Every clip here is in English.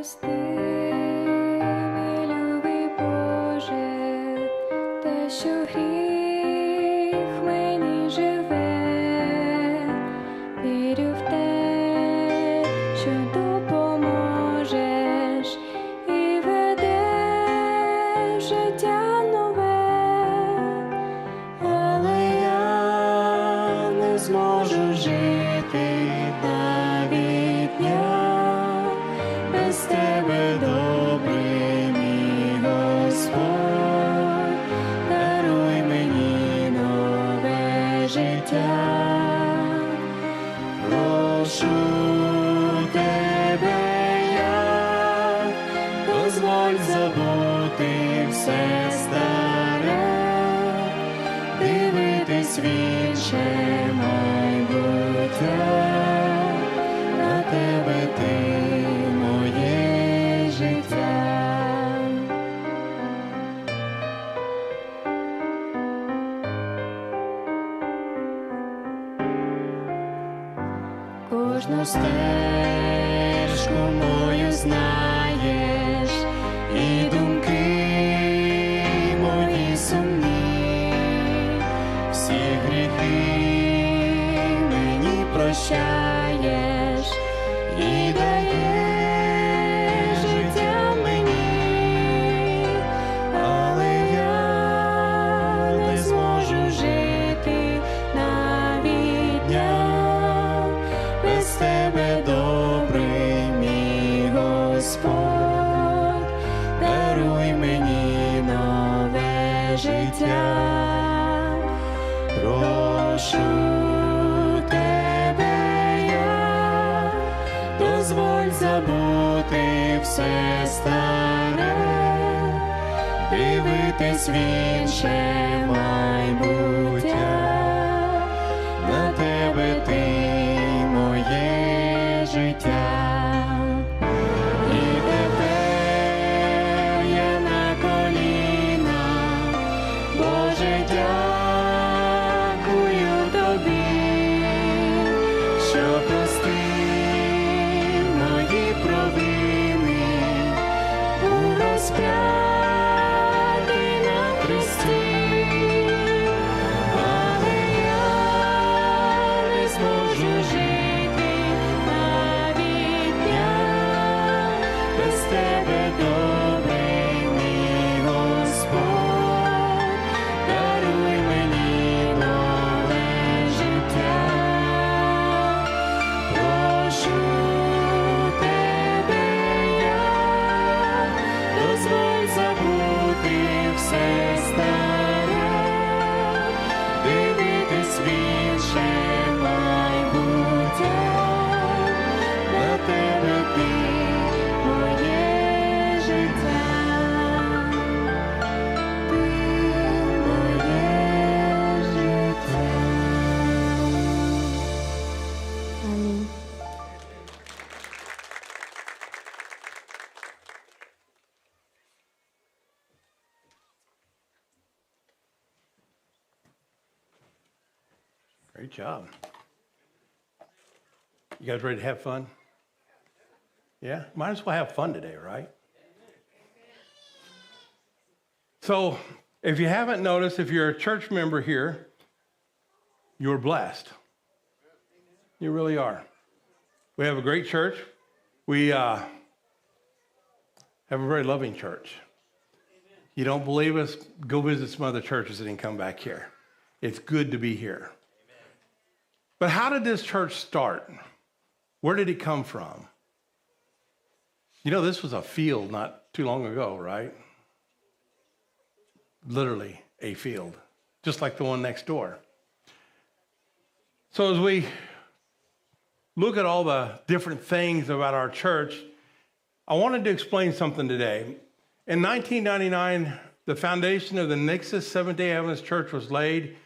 Милостивий, любий Боже, те, що гріх мені живе, вірю в те, що допоможеш і ведеш життя нове, але я не зможу жити навіть дня. Без тебе, добрий мій Господь, даруй мені нове життя. Прошу тебе я, дозволь забути все старе, дивитись в інше майбуття, на тебе ти. Кожну стежку мою знаєш, і думки мої сумні, всі гріхи мені прощаєш і даєш життя мені, але я не зможу жити навіть дня. Без тебе, добрий мій Господь, даруй мені нове життя. Прошу тебе я, дозволь забути все старе, дивитись в інше майбуття, на тебе ти. Моє життя, і тепер я на колінах, Боже, дякую тобі, що простив мої провини, був розп'ятий на хресті, але я не зможу жити. Тебе, добрий мій Господь, даруй мені нове життя. Прошу тебе я, дозволь забути все старе, дивитись в інше майбуття, на тебе ти. Great job. You guys ready to have fun? Yeah? Might as well have fun today, right? So, if you haven't noticed, if you're a church member here, you're blessed. You really are. We have a great church. We have a very loving church. You don't believe us? Go visit some other churches and then come back here. It's good to be here. But how did this church start? Where did it come from? You know, this was a field not too long ago, right? Literally a field, just like the one next door. So as we look at all the different things about our church, I wanted to explain something today. In 1999, the foundation of the Nixa Seventh-day Adventist Church was laid.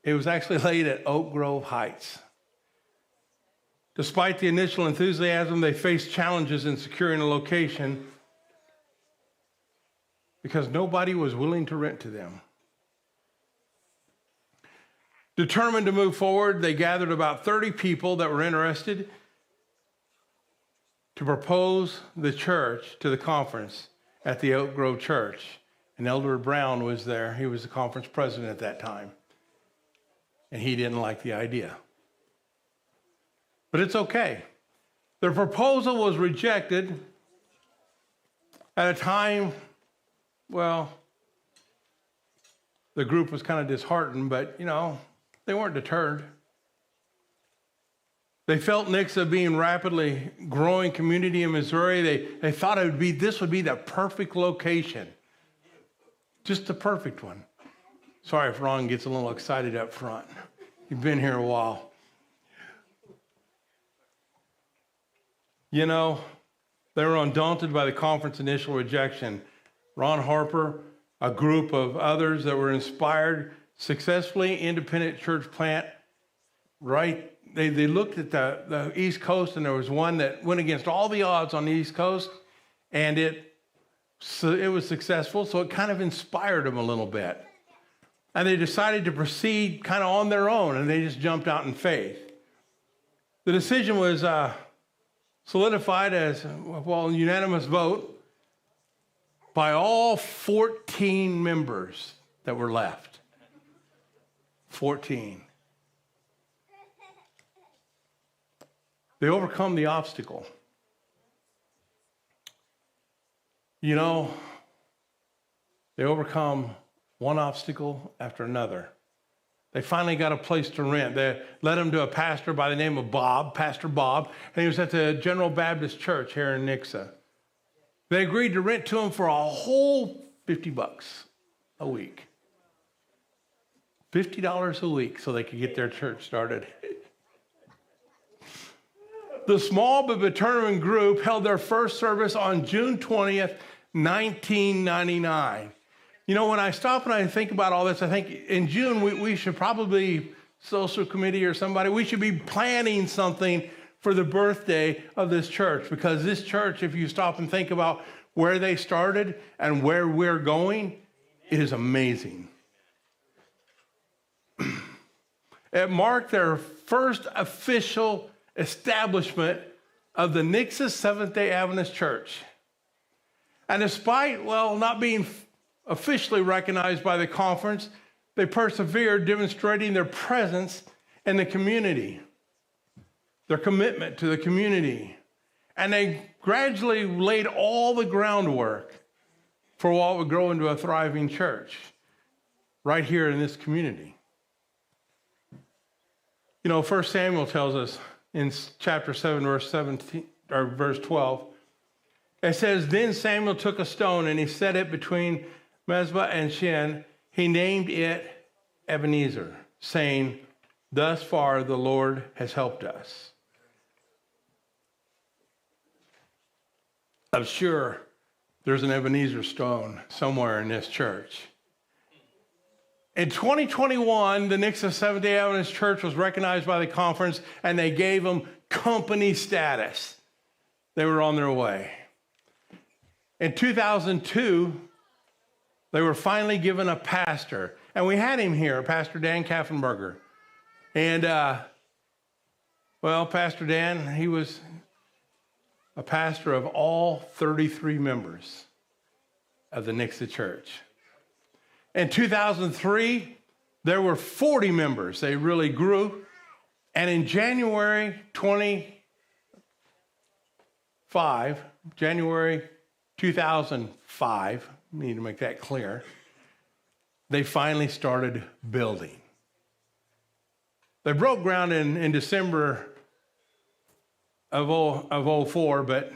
It was actually laid at Oak Grove Heights. Despite the initial enthusiasm, they faced challenges in securing a location because nobody was willing to rent to them. Determined to move forward, they gathered about 30 people that were interested to propose the church to the conference at the Oak Grove Church. And Elder Brown was there. He was the conference president at that time. And he didn't like the idea. But it's okay. The proposal was rejected at a time, well, the group was kind of disheartened, but, they weren't deterred. They felt Nixa being rapidly growing community in Missouri. They thought this would be the perfect location. Just the perfect one. Sorry if Ron gets a little excited up front. You've been here a while. They were undaunted by the conference initial rejection. Ron Harper, a group of others that were inspired, successfully independent church plant, right? They looked at the East Coast, and there was one that went against all the odds on the East Coast, and it was successful, so it kind of inspired them a little bit. And they decided to proceed kind of on their own, and they just jumped out in faith. The decision was solidified as, a unanimous vote by all 14 members that were left. 14. They overcome the obstacle. They overcome one obstacle after another. They finally got a place to rent. They led him to a pastor by the name of Pastor Bob, and he was at the General Baptist Church here in Nixa. They agreed to rent to him for a whole $50 a week. $50 a week so they could get their church started. The small but determined group held their first service on June 20th, 1999. When I stop and I think about all this, I think in June we should probably, social committee or somebody, we should be planning something for the birthday of this church, because this church, if you stop and think about where they started and where we're going, it is amazing. It marked their first official establishment of the Nixa Seventh-day Adventist Church. And despite, not being officially recognized by the conference, they persevered, demonstrating their presence in the community, their commitment to the community. And they gradually laid all the groundwork for what would grow into a thriving church right here in this community. 1 Samuel tells us in chapter 7, verse 12, it says, "Then Samuel took a stone and he set it between Mizpah and Shen. He named it Ebenezer, saying, 'Thus far the Lord has helped us.'" I'm sure there's an Ebenezer stone somewhere in this church. In 2021, the Nixa Seventh-day Adventist Church was recognized by the conference, and they gave them company status. They were on their way. In 2002, they were finally given a pastor, and we had him here, Pastor Dan Kaffenberger. And, Pastor Dan, he was a pastor of all 33 members of the Nixa Church. In 2003, there were 40 members. They really grew. And in January 2005, I need to make that clear, they finally started building. They broke ground in December of 04, but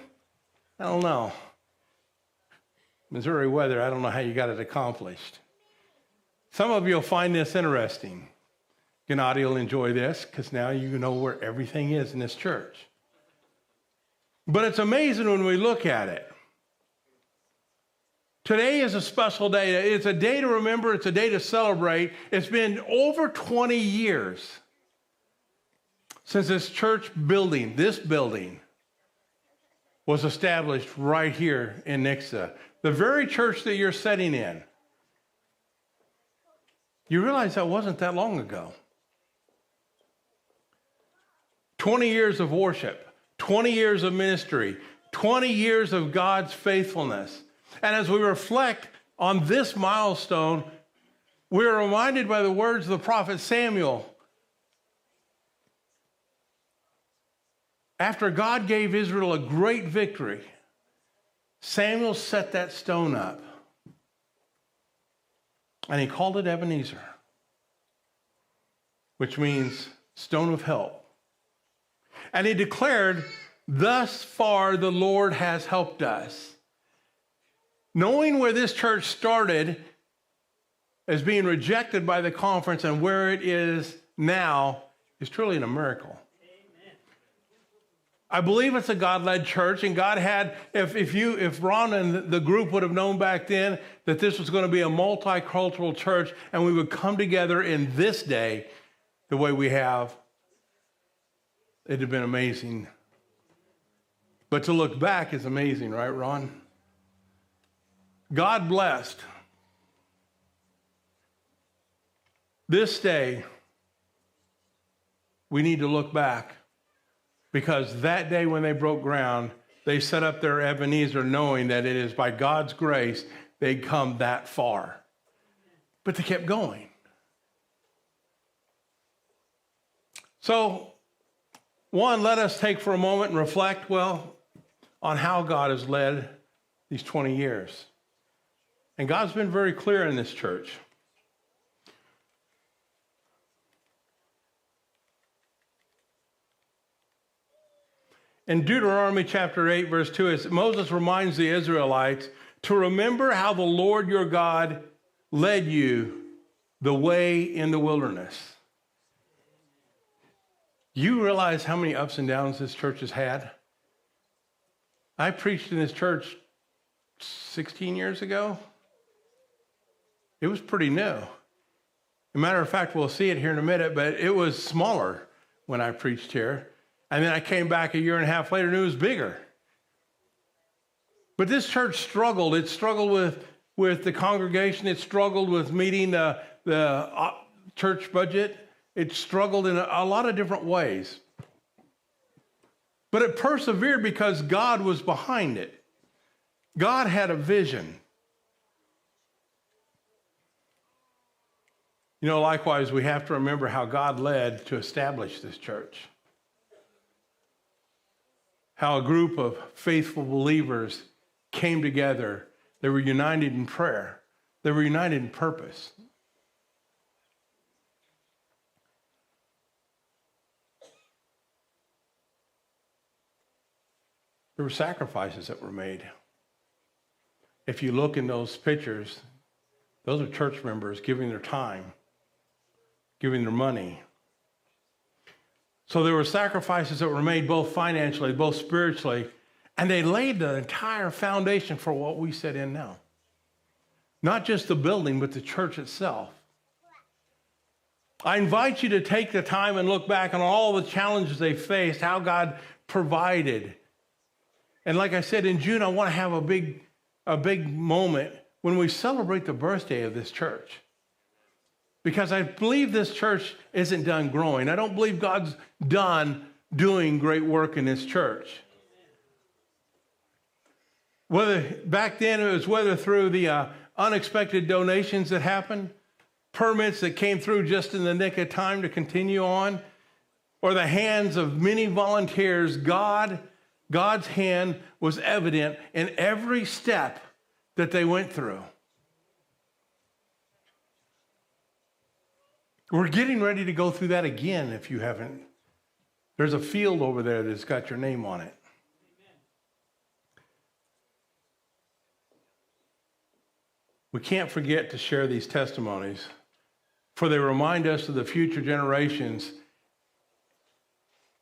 I don't know. Missouri weather, I don't know how you got it accomplished. Some of you will find this interesting. Gennady will enjoy this because now you know where everything is in this church. But it's amazing when we look at it. Today is a special day. It's a day to remember. It's a day to celebrate. It's been over 20 years since this building was established right here in Nixa. The very church that you're sitting in. You realize that wasn't that long ago. 20 years of worship, 20 years of ministry, 20 years of God's faithfulness. And as we reflect on this milestone, we're reminded by the words of the prophet Samuel. After God gave Israel a great victory, Samuel set that stone up. And he called it Ebenezer, which means stone of help. And he declared, thus far the Lord has helped us. Knowing where this church started as being rejected by the conference and where it is now is truly a miracle. I believe it's a God-led church, and God had, if Ron and the group would have known back then that this was going to be a multicultural church and we would come together in this day the way we have, it'd have been amazing. But to look back is amazing, right, Ron? God blessed. This day, we need to look back. Because that day when they broke ground, they set up their Ebenezer knowing that it is by God's grace they'd come that far. But they kept going. So, one, let us take for a moment and reflect, on how God has led these 20 years. And God's been very clear in this church. In Deuteronomy chapter 8, verse 2, Moses reminds the Israelites to remember how the Lord your God led you the way in the wilderness. You realize how many ups and downs this church has had? I preached in this church 16 years ago. It was pretty new. As a matter of fact, we'll see it here in a minute, but it was smaller when I preached here. And then I came back a year and a half later and it was bigger. But this church struggled. It struggled with the congregation. It struggled with meeting the church budget. It struggled in a lot of different ways. But it persevered because God was behind it. God had a vision. Likewise, we have to remember how God led to establish this church. How a group of faithful believers came together. They were united in prayer. They were united in purpose. There were sacrifices that were made. If you look in those pictures, those are church members giving their time, giving their money. So there were sacrifices that were made both financially, both spiritually, and they laid the entire foundation for what we sit in now. Not just the building, but the church itself. I invite you to take the time and look back on all the challenges they faced, how God provided. And like I said, in June, I want to have a big moment when we celebrate the birthday of this church. Because I believe this church isn't done growing. I don't believe God's done doing great work in this church. Whether back then it was whether through the unexpected donations that happened, permits that came through just in the nick of time to continue on, or the hands of many volunteers, God's hand was evident in every step that they went through. We're getting ready to go through that again if you haven't. There's a field over there that's got your name on it. We can't forget to share these testimonies, for they remind us of the future generations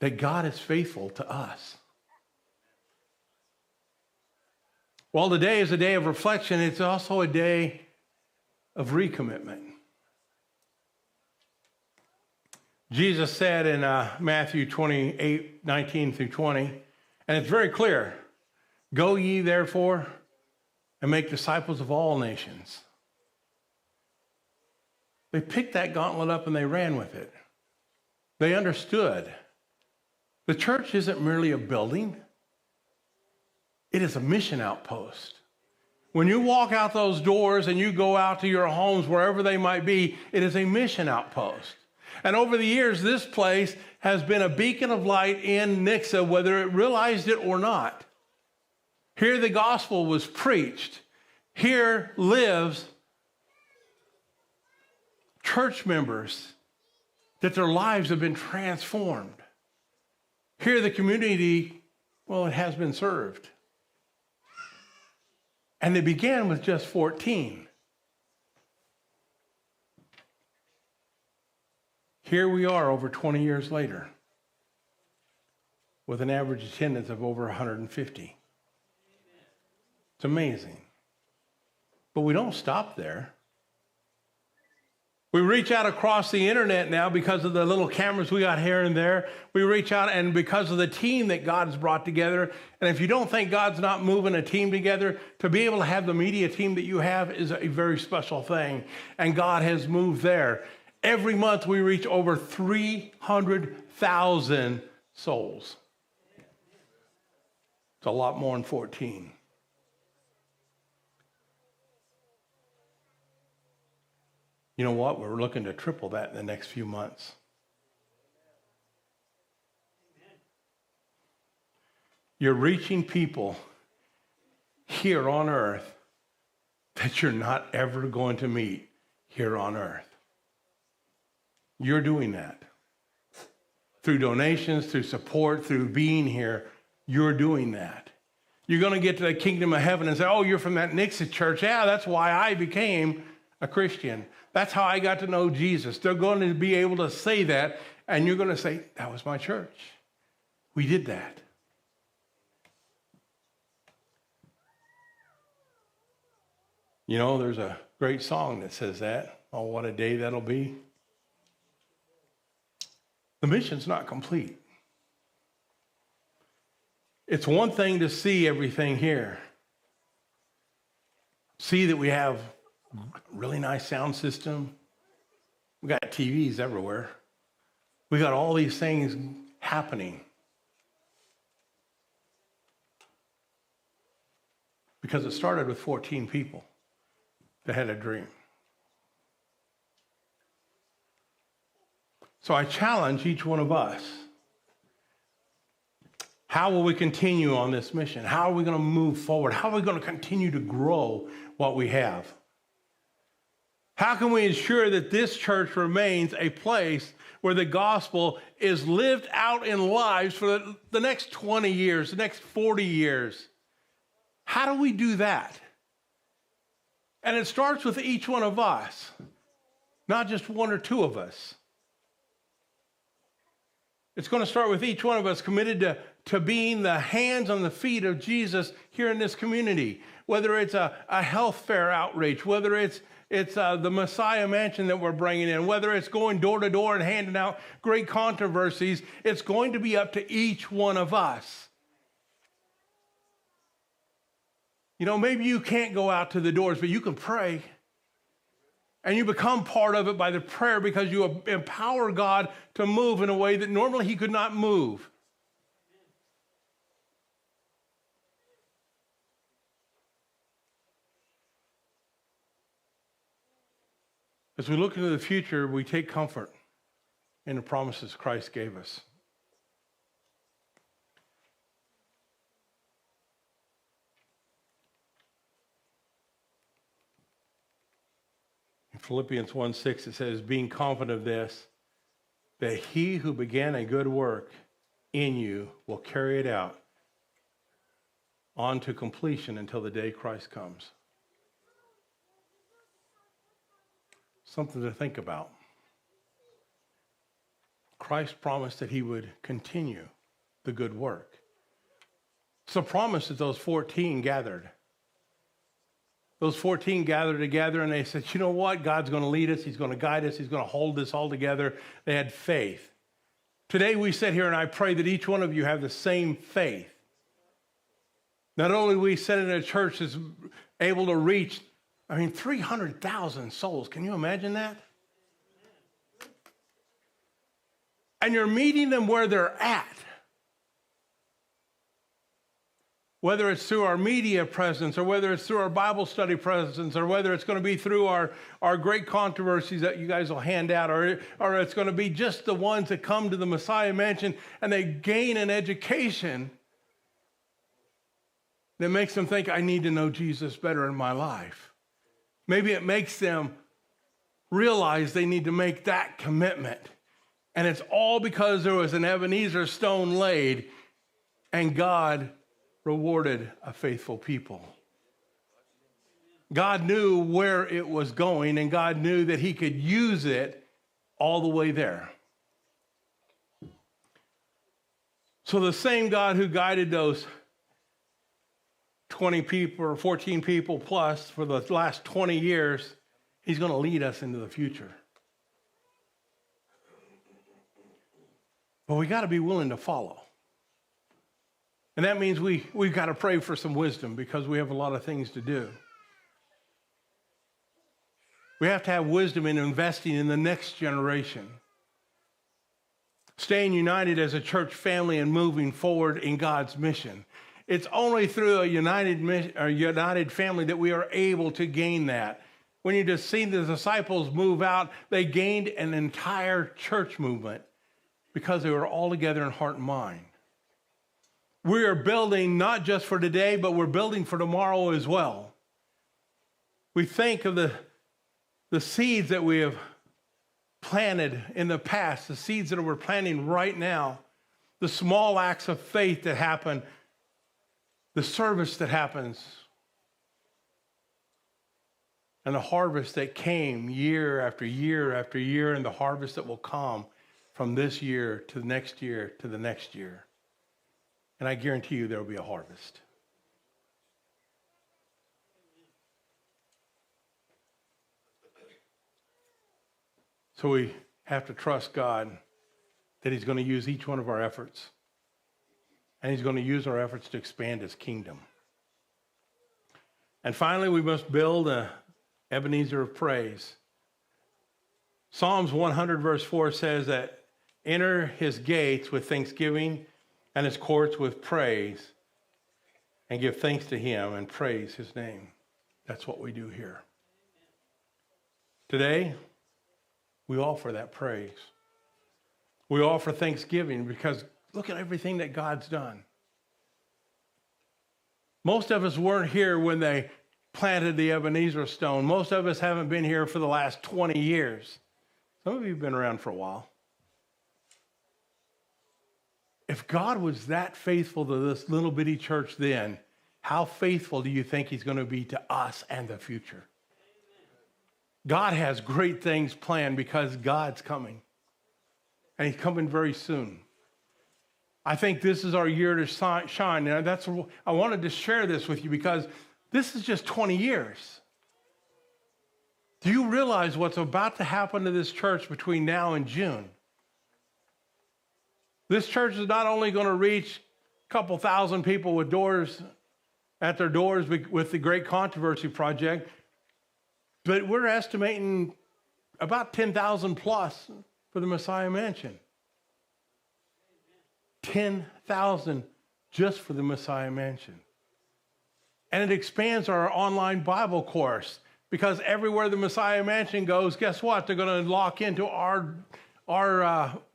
that God is faithful to us. While today is a day of reflection, it's also a day of recommitment. Jesus said in Matthew 28, 19 through 20, and it's very clear, "Go ye therefore and make disciples of all nations." They picked that gauntlet up and they ran with it. They understood. The church isn't merely a building. It is a mission outpost. When you walk out those doors and you go out to your homes, wherever they might be, it is a mission outpost. And over the years, this place has been a beacon of light in Nixa, whether it realized it or not. Here the gospel was preached. Here lives church members that their lives have been transformed. Here the community, well, it has been served. And they began with just 14. Here we are over 20 years later with an average attendance of over 150. It's amazing. But we don't stop there. We reach out across the internet now because of the little cameras we got here and there. We reach out, and because of the team that God's brought together. And if you don't think God's not moving a team together, to be able to have the media team that you have is a very special thing. And God has moved there. Every month we reach over 300,000 souls. It's a lot more than 14. You know what? We're looking to triple that in the next few months. You're reaching people here on earth that you're not ever going to meet here on earth. You're doing that. Through donations, through support, through being here, you're doing that. You're going to get to the kingdom of heaven and say, oh, you're from that Nixa church. Yeah, that's why I became a Christian. That's how I got to know Jesus. They're going to be able to say that, and you're going to say, that was my church. We did that. You know, there's a great song that says that. Oh, what a day that'll be. The mission's not complete. It's one thing to see everything here. See that we have really nice sound system. We got TVs everywhere. We got all these things happening. Because it started with 14 people that had a dream. So I challenge each one of us. How will we continue on this mission? How are we going to move forward? How are we going to continue to grow what we have? How can we ensure that this church remains a place where the gospel is lived out in lives for the next 20 years, the next 40 years? How do we do that? And it starts with each one of us, not just one or two of us. It's going to start with each one of us committed to being the hands on the feet of Jesus here in this community, whether it's a health fair outreach, whether it's the Messiah Mansion that we're bringing in, whether it's going door to door and handing out great controversies. It's going to be up to each one of us. You know, maybe you can't go out to the doors, but you can pray. And you become part of it by the prayer because you empower God to move in a way that normally he could not move. As we look into the future, we take comfort in the promises Christ gave us. In Philippians 1:6, it says, being confident of this, that he who began a good work in you will carry it out on to completion until the day Christ comes. Something to think about. Christ promised that he would continue the good work. It's a promise that those 14 gathered. Those 14 gathered together and they said, you know what? God's going to lead us. He's going to guide us. He's going to hold this all together. They had faith. Today we sit here and I pray that each one of you have the same faith. Not only we sit in a church that's able to reach 300,000 souls. Can you imagine that? And you're meeting them where they're at. whether it's through our media presence or whether it's through our Bible study presence or whether it's going to be through our great controversies that you guys will hand out or it's going to be just the ones that come to the Messiah Mansion and they gain an education that makes them think, I need to know Jesus better in my life. Maybe it makes them realize they need to make that commitment. And it's all because there was an Ebenezer stone laid and God rewarded a faithful people. God knew where it was going and God knew that he could use it all the way there. So the same God who guided those 20 people or 14 people plus for the last 20 years, he's going to lead us into the future. But we got to be willing to follow. And that means we've got to pray for some wisdom because we have a lot of things to do. We have to have wisdom in investing in the next generation. Staying united as a church family and moving forward in God's mission. It's only through a united family that we are able to gain that. When you just see the disciples move out, they gained an entire church movement because they were all together in heart and mind. We are building not just for today, but we're building for tomorrow as well. We think of the seeds that we have planted in the past, the seeds that we're planting right now, the small acts of faith that happen, the service that happens, and the harvest that came year after year after year, and the harvest that will come from this year to the next year to the next year. And I guarantee you there will be a harvest. So we have to trust God that he's going to use each one of our efforts. And he's going to use our efforts to expand his kingdom. And finally, we must build a Ebenezer of praise. Psalms 100 verse 4 says that enter his gates with thanksgiving and his courts with praise, and give thanks to him and praise his name. That's what we do here. Today, we offer that praise. We offer thanksgiving because look at everything that God's done. Most of us weren't here when they planted the Ebenezer stone. Most of us haven't been here for the last 20 years. Some of you have been around for a while. If God was that faithful to this little bitty church then, how faithful do you think he's going to be to us and the future? God has great things planned because God's coming. And he's coming very soon. I think this is our year to shine. And I wanted to share this with you because this is just 20 years. Do you realize what's about to happen to this church between now and June? This church is not only going to reach a couple thousand people with doors at their doors with the Great Controversy Project, but we're estimating about 10,000 plus for the Messiah Mansion. 10,000 just for the Messiah Mansion. And it expands our online Bible course because everywhere the Messiah Mansion goes, guess what? They're going to lock into our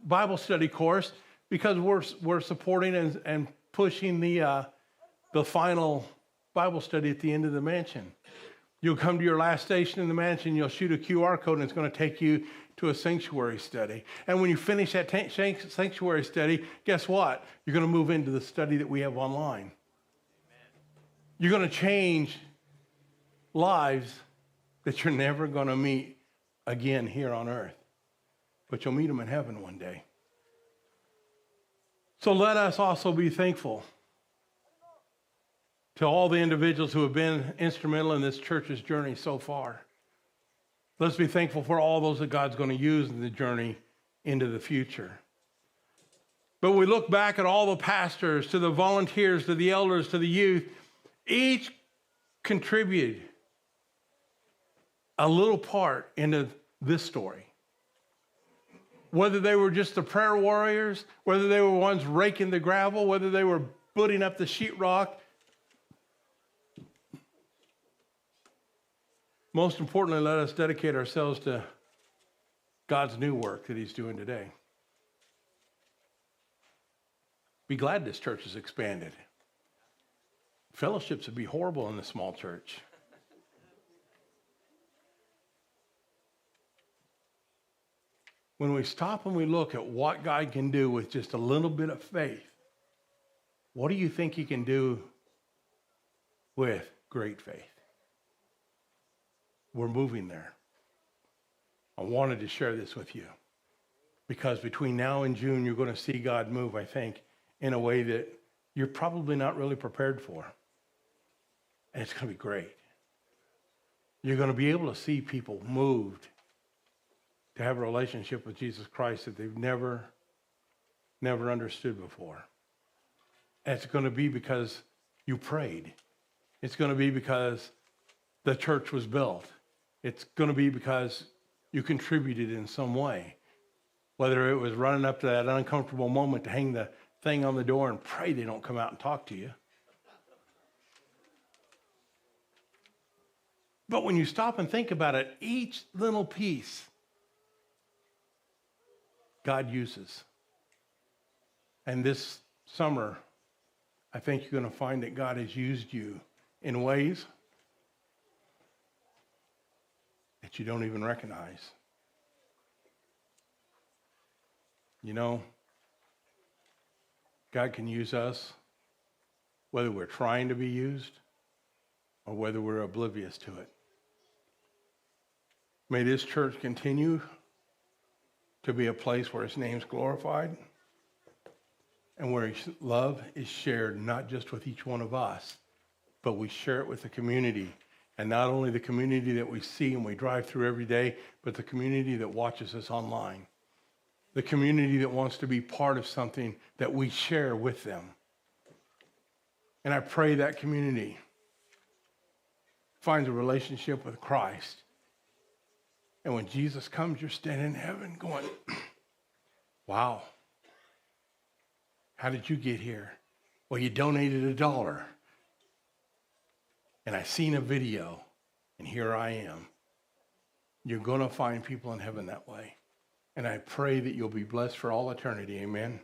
Bible study course because we're supporting and pushing the final Bible study at the end of the mansion. You'll come to your last station in the mansion, you'll shoot a QR code, and it's going to take you to a sanctuary study. And when you finish that sanctuary study, guess what? You're going to move into the study that we have online. Amen. You're going to change lives that you're never going to meet again here on earth. But you'll meet them in heaven one day. So let us also be thankful to all the individuals who have been instrumental in this church's journey so far. Let's be thankful for all those that God's going to use in the journey into the future. But we look back at all the pastors, to the volunteers, to the elders, to the youth, each contributed a little part into this story. Whether they were just the prayer warriors, whether they were ones raking the gravel, whether they were putting up the sheetrock, most importantly, let us dedicate ourselves to God's new work that he's doing today. Be glad this church is expanded. Fellowships would be horrible in a small church. When we stop and we look at what God can do with just a little bit of faith, what do you think he can do with great faith? We're moving there. I wanted to share this with you because between now and June, you're going to see God move, I think, in a way that you're probably not really prepared for. And it's going to be great. You're going to be able to see people moved to have a relationship with Jesus Christ that they've never understood before. And it's going to be because you prayed. It's going to be because the church was built. It's going to be because you contributed in some way. Whether it was running up to that uncomfortable moment to hang the thing on the door and pray they don't come out and talk to you. But when you stop and think about it, each little piece God uses. And this summer, I think you're going to find that God has used you in ways that you don't even recognize. You know, God can use us whether we're trying to be used or whether we're oblivious to it. May this church continue to be a place where his name's glorified and where his love is shared not just with each one of us, but we share it with the community. And not only the community that we see and we drive through every day, but the community that watches us online. The community that wants to be part of something that we share with them. And I pray that community finds a relationship with Christ. And when Jesus comes, you're standing in heaven going, wow, how did you get here? Well, you donated $1. And I seen a video, and here I am. You're going to find people in heaven that way. And I pray that you'll be blessed for all eternity. Amen.